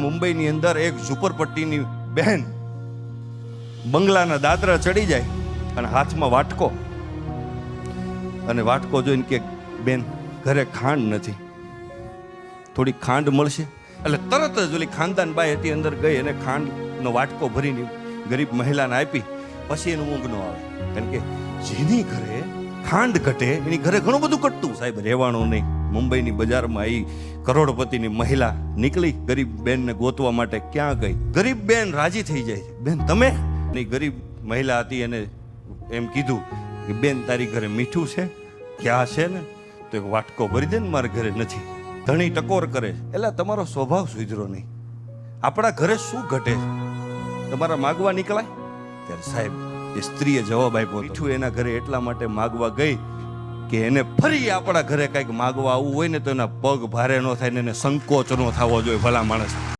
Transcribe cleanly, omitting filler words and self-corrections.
મુંબઈની અંદર એક ઝુંપડપટ્ટીની બહેન બંગલાના દાદરા ચડી જાય અને હાથમાં વાટકો, અને વાટકો જોઈને કે બેન ઘરે ખાંડ નથી, થોડી ખાંડ મળશે? એટલે તરત જ ઓલી ખાનદાન બાઈ હતી અંદર ગઈ અને ખાંડનો વાટકો ભરીને ગરીબ મહિલાને આપી. પછી એનું ઊંઘ ન આવે, કારણ કે જેની ઘરે ખાંડ ઘટે એની ઘરે ઘણું બધું ઘટતું. સાહેબ રહેવાનું નહીં. મુંબઈની બજારમાં આવી કરોડપતિની મહિલા નીકળી ગરીબ બેનને ગોતવા માટે. ક્યાં ગઈ? ગરીબ બેન રાજી થઈ જાય છે, બેન તમે? ની ગરીબ મહિલા હતી એને એમ કીધું કે બેન તારી ઘરે મીઠું છે? ક્યાં છે ને? તો એક વાટકો ભરી દે ને, મારા ઘરે નથી. ધણી ટકોર કરે, એટલે તમારો સ્વભાવ સુધરો નહીં. આપણા ઘરે શું ઘટે તમારા માગવા નીકળાય? ત્યારે સાહેબ એ સ્ત્રીએ જવાબ આપ્યો, મીઠું એના ઘરે એટલા માટે માગવા ગઈ કે એને ફરી આપણા ઘરે કંઈક માગવા આવવું હોય ને તો એના પગ ભારે ન થાય ને એને સંકોચ ન થવો જોઈએ. ભલા માણસ